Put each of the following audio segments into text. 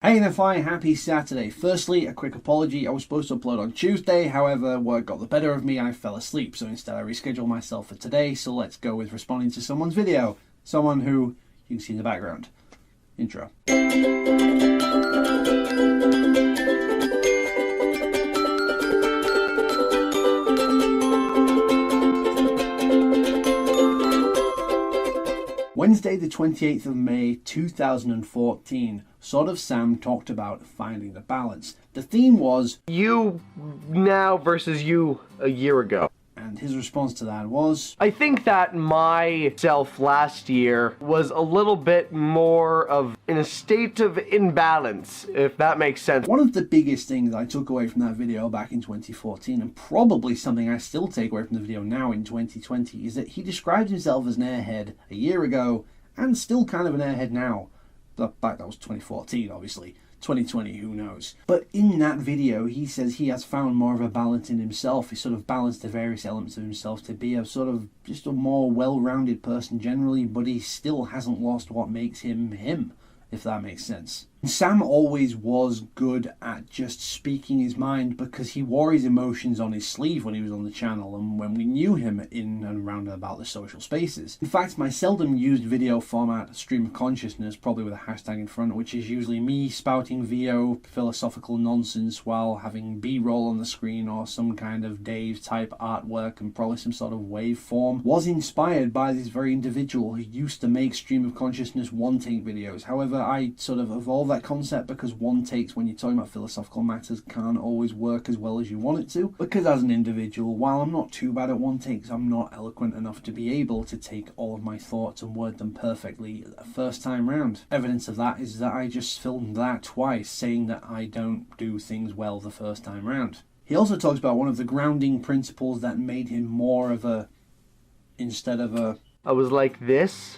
Hey NFI, happy Saturday. Firstly, a quick apology. I was supposed to upload on Tuesday, however, work got the better of me and I fell asleep, so instead I rescheduled myself for today, so let's go with responding to someone's video. Someone who you can see in the background. Intro. Wednesday the 28th of May 2014, Sort of Sam talked about finding the balance. The theme was you now versus you a year ago. And his response to that was, I think that myself last year was a little bit more of in a state of imbalance, if that makes sense. One of the biggest things I took away from that video back in 2014, and probably something I still take away from the video now in 2020, is that he described himself as an airhead a year ago, and still kind of an airhead now. Back that was 2014, obviously. 2020, who knows. But in that video, he says he has found more of a balance in himself. He sort of balanced the various elements of himself to be a sort of just a more well-rounded person generally, but he still hasn't lost what makes him him, if that makes sense. Sam always was good at just speaking his mind because he wore his emotions on his sleeve when he was on the channel and when we knew him in and around about the social spaces. In fact, my seldom used video format, stream of consciousness, probably with a hashtag in front, which is usually me spouting VO philosophical nonsense while having B-roll on the screen or some kind of Dave type artwork and probably some sort of waveform, was inspired by this very individual who used to make stream of consciousness one-take videos. However, I sort of evolved that concept because one takes when you're talking about philosophical matters can't always work as well as you want it to, because as an individual, while I'm not too bad at one takes, I'm not eloquent enough to be able to take all of my thoughts and word them perfectly the first time round. Evidence of that is that I just filmed that twice, saying that I don't do things well the first time round. He also talks about one of the grounding principles that made him more of a, instead of a, I was like this,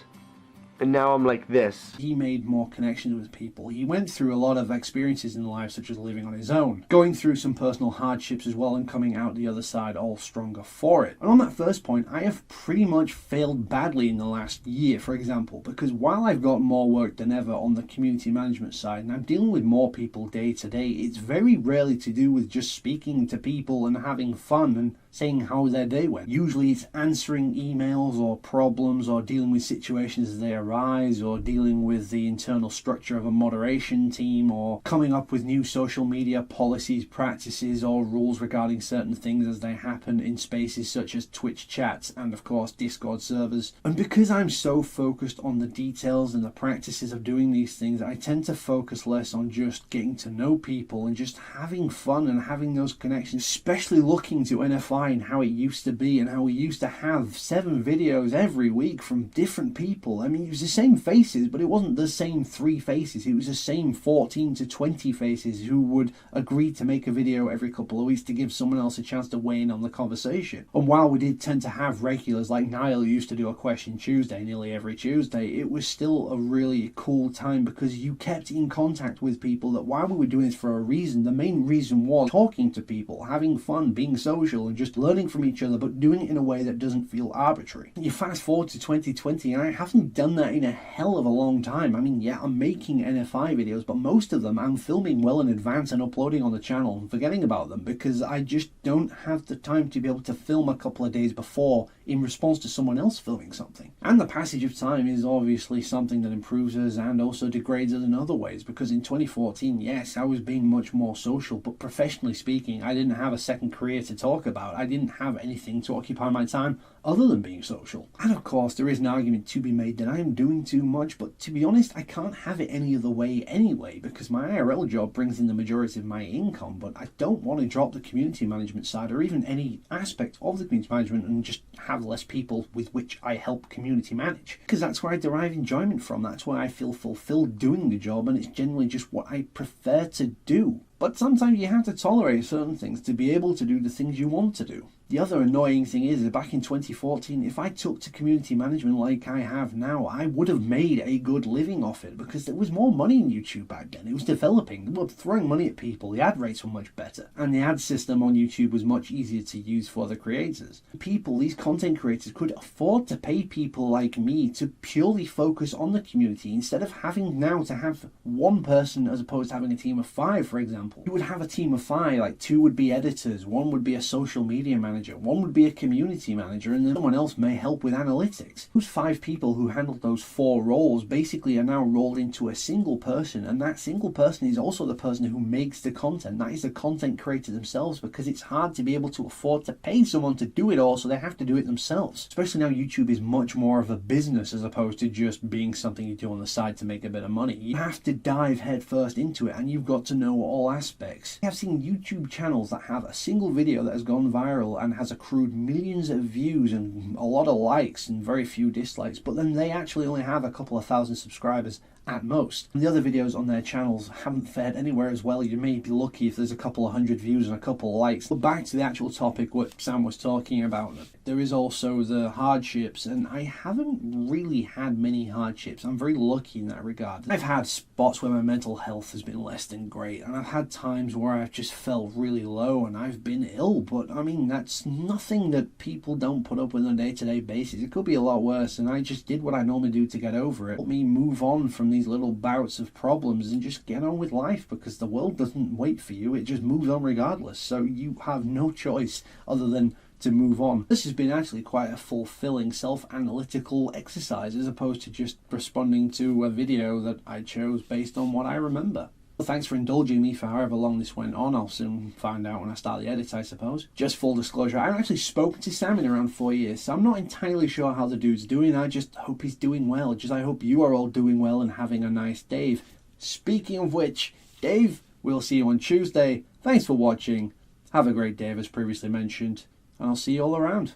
and now I'm like this. He made more connections with people. He went through a lot of experiences in life, such as living on his own, going through some personal hardships as well, and coming out the other side all stronger for it. And on that first point, I have pretty much failed badly in the last year, for example, because while I've got more work than ever on the community management side, and I'm dealing with more people day to day, it's very rarely to do with just speaking to people and having fun and saying how their day went. Usually it's answering emails or problems or dealing with situations as they arise or dealing with the internal structure of a moderation team or coming up with new social media policies, practices or rules regarding certain things as they happen in spaces such as Twitch chats and of course Discord servers. And because I'm so focused on the details and the practices of doing these things, I tend to focus less on just getting to know people and just having fun and having those connections, especially looking to NFI and how it used to be and how we used to have 7 videos every week from different people. I mean, it was the same faces, but it wasn't the same 3 faces. It was the same 14 to 20 faces who would agree to make a video every couple of weeks to give someone else a chance to weigh in on the conversation. And while we did tend to have regulars like Niall, who used to do a question Tuesday nearly every Tuesday, it was still a really cool time because you kept in contact with people that while we were doing this for a reason, the main reason was talking to people, having fun, being social and just learning from each other, but doing it in a way that doesn't feel arbitrary. You fast forward to 2020 and I haven't done that in a hell of a long time. I mean, yeah, I'm making NFI videos, but most of them I'm filming well in advance and uploading on the channel and forgetting about them because I just don't have the time to be able to film a couple of days before in response to someone else filming something. And the passage of time is obviously something that improves us and also degrades us in other ways, because in 2014, yes, I was being much more social, but professionally speaking, I didn't have a second career to talk about. I didn't have anything to occupy my time other than being social. And of course, there is an argument to be made that I am doing too much, but to be honest, I can't have it any other way anyway, because my IRL job brings in the majority of my income, but I don't want to drop the community management side or even any aspect of the community management and just have less people with which I help community manage, because that's where I derive enjoyment from. That's why I feel fulfilled doing the job, and it's generally just what I prefer to do. But sometimes you have to tolerate certain things to be able to do the things you want to do. The other annoying thing is that back in 2014, if I took to community management like I have now, I would have made a good living off it, because there was more money in YouTube back then. It was developing. They were throwing money at people. The ad rates were much better. And the ad system on YouTube was much easier to use for the creators. People, these content creators, could afford to pay people like me to purely focus on the community instead of having now to have one person as opposed to having a team of 5, for example. You would have a team of 5, like 2 would be editors, 1 would be a social media manager, 1 would be a community manager, and then someone else may help with analytics. Those 5 people who handled those 4 roles basically are now rolled into a single person, and that single person is also the person who makes the content. That is the content creator themselves, because it's hard to be able to afford to pay someone to do it all, so they have to do it themselves. Especially now YouTube is much more of a business as opposed to just being something you do on the side to make a bit of money. You have to dive headfirst into it, and you've got to know all aspects. I've seen YouTube channels that have a single video that has gone viral and has accrued millions of views and a lot of likes and very few dislikes, but then they actually only have a couple of thousand subscribers at most. And the other videos on their channels haven't fared anywhere as well. You may be lucky if there's a couple of hundred views and a couple of likes. But back to the actual topic what Sam was talking about. There is also the hardships, and I haven't really had many hardships. I'm very lucky in that regard. I've had spots where my mental health has been less than great, and I've had times where I've just felt really low and I've been ill, but I mean, that's nothing that people don't put up with on a day-to-day basis. It could be a lot worse, and I just did what I normally do to get over it. Help me move on from these little bouts of problems and just get on with life, because the world doesn't wait for you, it just moves on regardless. So you have no choice other than to move on. This has been actually quite a fulfilling self-analytical exercise as opposed to just responding to a video that I chose based on what I remember. Well, thanks for indulging me for however long this went on. I'll soon find out when I start the edit, I suppose. Just full disclosure, I haven't actually spoken to Sam in around 4 years, so I'm not entirely sure how the dude's doing. I just hope he's doing well. I hope you are all doing well and having a nice day. Speaking of which, Dave, we'll see you on Tuesday. Thanks for watching. Have a great day, as previously mentioned. And I'll see you all around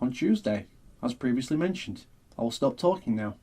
on Tuesday, as previously mentioned. I will stop talking now.